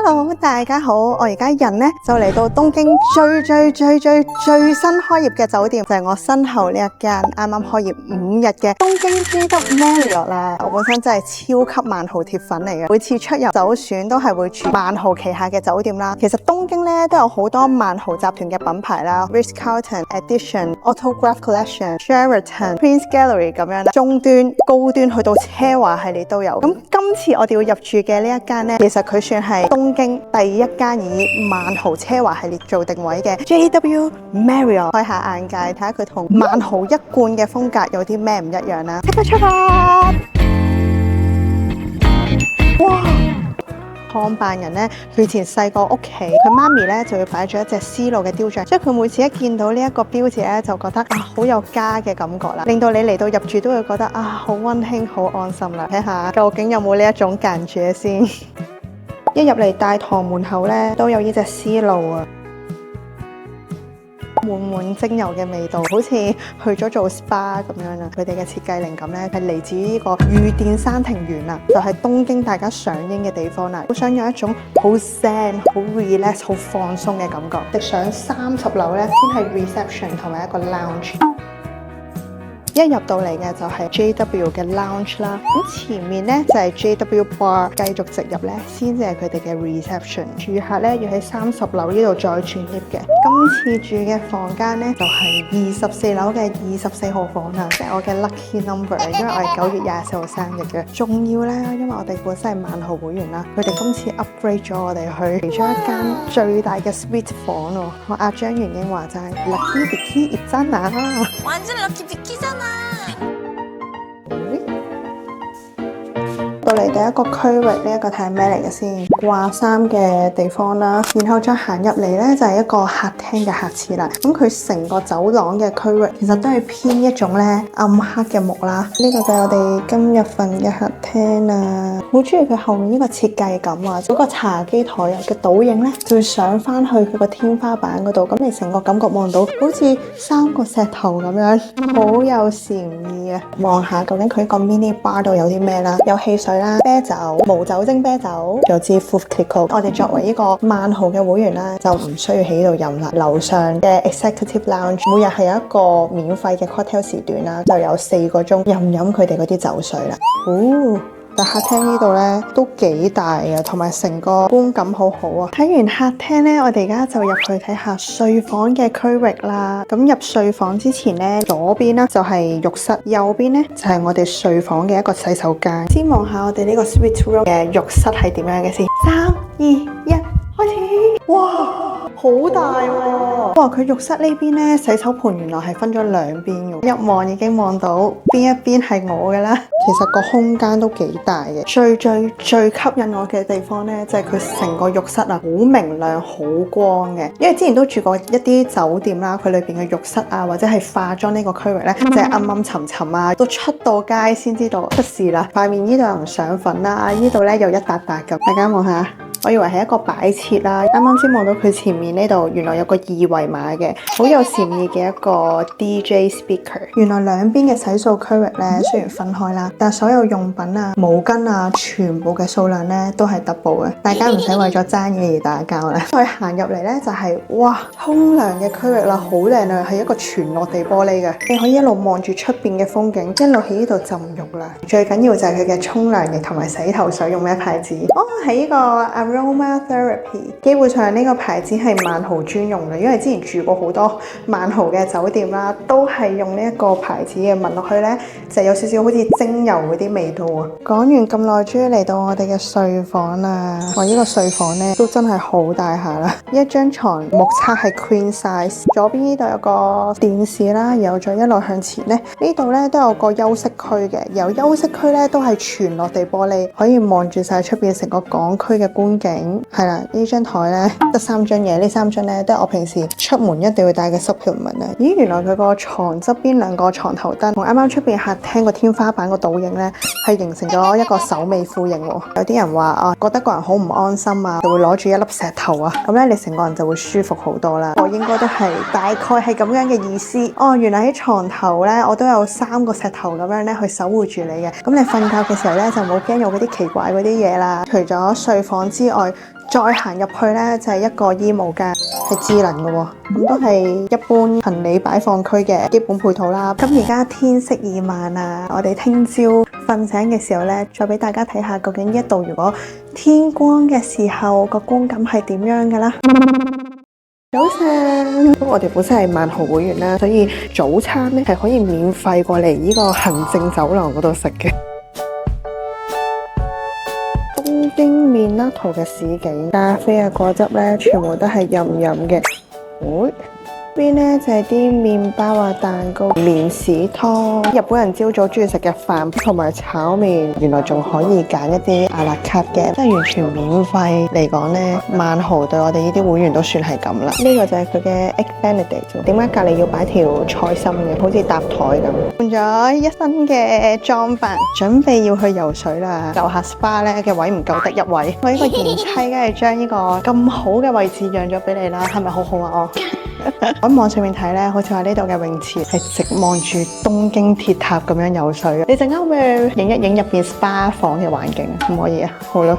Hello， 大家好，我而家人呢就嚟到東京最新開業嘅酒店，就係我身後呢一間啱啱開業5日嘅東京 JW Marriott 啦。我本身真係超級萬豪鐵粉嚟嘅，每次出遊首選都係會住萬豪旗下嘅酒店啦。其實東京呢都有好多萬豪集團嘅品牌啦 ，Ritz-Carlton、Edition、Autograph Collection、Sheraton、Prince Gallery 咁樣啦，中端、高端去到奢華系列都有。咁今次我哋要入住嘅呢一間呢，其實佢算係東京第一間以萬豪奢華系列做定位嘅 JW Marriott， 開下眼界，睇下佢同萬豪一貫嘅風格有啲咩唔一樣啦。即刻出發！哇！創辦人呢，佢以前細個屋企，佢媽咪呢就會擺咗一隻絲路嘅雕像，所以佢每次一見到呢一個標誌呢，就覺得好有家嘅感覺啦，令到你嚟到入住都會覺得好溫馨、好安心啦。睇下究竟有冇呢一種間住先。一入嚟大堂門口呢，都有呢隻絲路啊，滿精油嘅味道，好似去咗做 SPA 咁樣啊！佢哋嘅設計靈感呢，係嚟自於呢個御殿山庭園啊，就係東京大家賞櫻嘅地方啦。好想有一種好 zen、好 relax、好放鬆嘅感覺。直上30樓呢，先係 reception 同埋一個 lounge。一入到嚟嘅就係 JW 嘅 lounge 啦，咁前面呢就係 JW bar， 繼續直入呢先至係佢哋嘅 reception。住客呢要喺30樓呢度再轉 lift 嘅。今次住嘅房間呢就係24樓嘅24號房啦，即係我嘅 lucky number， 因為我係9月24號生日嘅。仲要呢，因為我哋本身係萬豪會員啦，佢哋今次 upgrade 咗我哋去其中一間最大嘅 suite 房喎。我阿張元英話齋 lucky Vicky 있잖아， 완전 lucky Vicky잖아。到嚟第一個區域，呢一個睇係咩嚟嘅先？掛衫嘅地方啦，然後再行入嚟呢，就係一個客廳嘅客廁啦。咁佢成個走廊嘅區域其實都係偏一種呢暗黑嘅木啦。呢個就係我哋今日份嘅客廳啦。好中意佢後面呢個設計感啊！嗰個茶幾台嘅倒影呢，就會上翻去佢個天花板嗰度，咁你成個感覺望到好似3個石頭咁樣，好有禪意啊！望下究竟佢個 mini bar 度有啲咩啦？有汽水啦、啤酒、無酒精啤酒，仲有支 Fruitico。我哋作為呢個萬豪嘅會員啦，就唔需要喺度飲啦。樓上嘅 Executive Lounge 每日係有一個免費嘅 cocktail 時段啦，就有4個鐘任飲佢哋嗰啲酒水啦。但客廳呢度呢都幾大啊，同埋成個觀感好好啊。睇完客廳呢，我哋而家就入去睇下睡房嘅區域啦。咁入睡房之前呢，左邊呢就係浴室，右邊呢就係我哋睡房嘅一個洗手間。先望下我哋呢個 suite room 嘅浴室係點樣嘅先。3、2、1，開始！哇，好大喎！哇，佢浴室呢邊呢，洗手盆原來係分咗兩邊嘅，一望已經望到邊一邊係我嘅啦。其實個空間都幾大嘅，最吸引我嘅地方呢，就係佢成個浴室啊，好明亮、好光嘅。因為之前都住過一啲酒店啦，佢裏邊嘅浴室啊，或者係化妝呢個區域呢，就係暗暗沉沉啊，都出到街先知道出事啦。塊面呢度又唔上粉啦，呢度呢又一笪笪咁，大家望下。我以為係一個擺設啦，啱啱先望到佢前面呢度，原來有個2維碼嘅，好有禪意嘅一個 DJ speaker。原來兩邊嘅洗漱區域呢，雖然分開啦，但所有用品啊、毛巾啊，全部嘅數量呢都係 double 嘅，大家唔使為咗爭嘢而打交啦。再行入嚟呢，就係哇，沖涼嘅區域啦，好靚啊，係一個全落地玻璃嘅，你可以一路望住出邊嘅風景，一路喺呢度浸浴啦。最緊要就係佢嘅沖涼液同埋洗頭水用咩牌子？係呢個Aroma Therapy， 基本上呢個牌子係萬豪專用嘅，因為之前住過好多萬豪嘅酒店啦，都係用呢一個牌子嘅，聞落去呢，就有少少好似精油嗰啲味道啊。講完咁耐，終於嚟到我哋嘅睡房啦。哇，呢個睡房呢都真係好大下啦，一張床目測係 Queen Size， 左邊呢度有個電視啦，然後再一路向前呢，呢度呢都有個休息區嘅，由休息區呢都係全落地玻璃，可以望住晒出邊成個港區嘅觀景。係啦，呢張台呢得3張嘢，呢3張呢都係我平時出門一定要帶嘅 supplement啊。咦，原來佢個床側邊2個床頭燈同啱啱出邊客廳個天花板個倒影呢係形成咗一個首尾呼應喎。有啲人話覺得個人好唔安心啊，就會攞住一粒石頭啊，咁呢你成個人就會舒服好多啦。我應該都係大概係咁樣嘅意思。原來喺床頭呢，我都有3個石頭咁樣呢去守護住你嘅。咁你瞓覺嘅時候呢，就冇驚有嗰啲奇怪嗰啲嘢啦。除咗睡房之外，再行入去呢，就係一個衣帽間，係智能嘅喎，咁都係一般行李擺放區嘅基本配套啦。咁而家天色已晚啦，我哋聽朝瞓醒嘅時候呢，再俾大家睇下究竟呢一度如果天光嘅時候個光感係點樣嘅啦。早上，我哋本身係萬豪會員啦，所以早餐呢係可以免費過嚟呢個行政走廊嗰度食嘅。東京面啦，圖嘅市景，咖啡啊果汁呢，全部都係任飲嘅。呢邊呢就係啲麵包啊、蛋糕、麵豉湯。日本人朝早中意食嘅飯同埋炒麵，原來仲可以揀一啲阿拉卡嘅，即係完全免費嚟講呢，萬豪對我哋呢啲會員都算係咁啦。呢個就係佢嘅 Egg Benedict， 點解隔離要擺條菜心嘅，好似搭台咁。換咗一身嘅裝扮，準備要去游水啦。樓下 SPA 呢嘅位唔夠得一位，我呢個賢妻梗係將呢個咁好嘅位置讓咗俾你啦，係咪好好啊？我喺網上面睇咧，好似話呢度嘅泳池係直望住東京鐵塔咁樣游水嘅。你陣間可唔可以影一影入邊 SPA 房嘅環境？唔可以啊？好啦。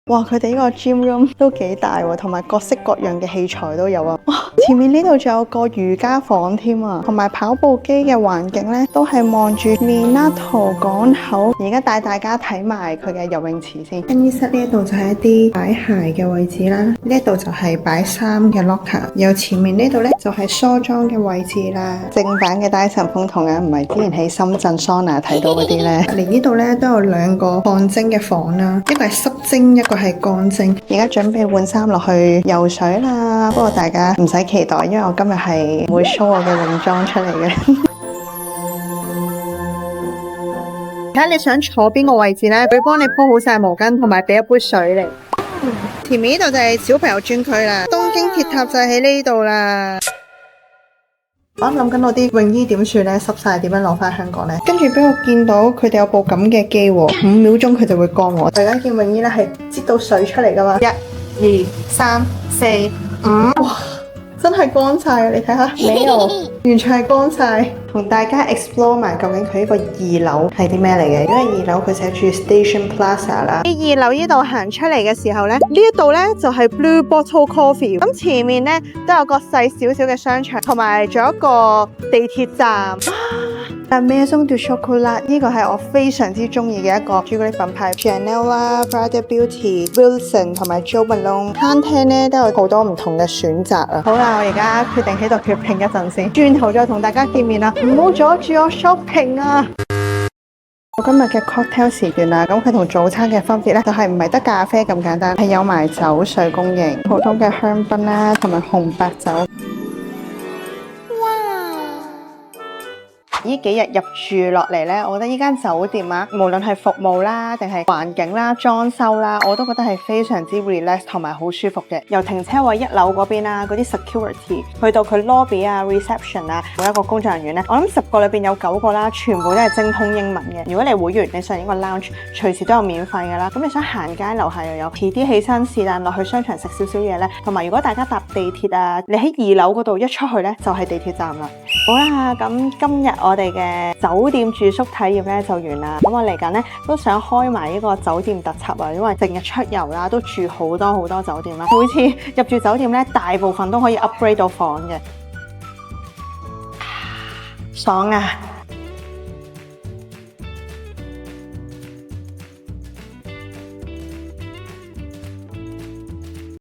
哇！佢哋呢個 gym room 都幾大喎，同埋各式各樣嘅器材都有啊！哇！前面呢度仲有個瑜伽房添啊，同埋跑步機嘅環境呢，都係望住Minato港口。而家帶大家睇埋佢嘅游泳池先。更衣室呢一度就係一啲擺鞋嘅位置啦，呢一度就係擺衫嘅 locker， 然後前面呢度呢，就係梳妝嘅位置啦。正版嘅戴森風筒啊，唔係之前喺深圳桑拿睇到嗰啲呢。嚟呢度呢，都有兩個汗蒸嘅房啦，一個係濕蒸，一個係乾蒸。而家準備換衫落去游水啦，不過大家唔使期待，因為我今日係會 show 我嘅泳裝出嚟嘅。睇下你想坐邊個位置呢？佢幫你鋪好晒毛巾，同埋俾一杯水嚟。前面呢度就係小朋友專區啦，東京鐵塔就喺呢度啦。我諗緊我啲泳衣點算呢？濕晒點樣攞翻香港呢？跟住俾我見到佢哋有部咁嘅機喎，5秒鐘佢就會乾喎。大家件泳衣呢係擠到水出嚟噶嘛？1、2、3、4、5，哇！真係乾晒啊！你睇下，沒有，完全係乾晒。同大家 explore 埋究竟佢呢個2樓係啲咩嚟嘅？因為2樓佢寫住 Station Plaza 啦。喺2樓呢度行出嚟嘅時候呢，呢一度呢就係 Blue Bottle Coffee。咁前面呢都有個細少少嘅商場，同埋仲有一個地鐵站。Maison du Chocolat 呢個係我非常之中意嘅一個朱古力品牌 ，Chanel 啦、Prada Beauty、Wilson 同埋 Jo Malone。餐廳呢都有好多唔同嘅選擇啊。好啦，我而家決定喺度血拼一陣先，轉頭再同大家見面啦。唔好阻住我 shopping 啊！我今日嘅 cocktail 時段啦，咁佢同早餐嘅分別呢，就係唔係得咖啡咁簡單，係有埋酒水供應，普通嘅香檳啦，同埋紅白酒。呢幾日入住落嚟呢，我覺得呢間酒店啊，無論係服務啦，定係環境啦、裝修啦，我都覺得係非常之 relax 同埋好舒服嘅。由停車位1樓嗰邊啦，嗰啲 security 去到佢 lobby 啊、reception 啊，每一個工作人員呢，我諗10個裏邊有9個啦，全部都係精通英文嘅。如果你係會員，你上呢個 lounge 隨時都有免費㗎啦。咁你想行街樓下又有，遲啲起身是但落去商場食少少嘢呢。同埋如果大家搭地鐵啊，你喺2樓嗰度一出去呢，就係地鐵站啦。好啦，咁今日我哋嘅酒店住宿體驗咧就完啦。咁我嚟緊咧都想開埋呢個酒店特輯啊，因為成日出遊啦，都住好多酒店啦。每次入住酒店咧，大部分都可以 upgrade 到房嘅，爽啊！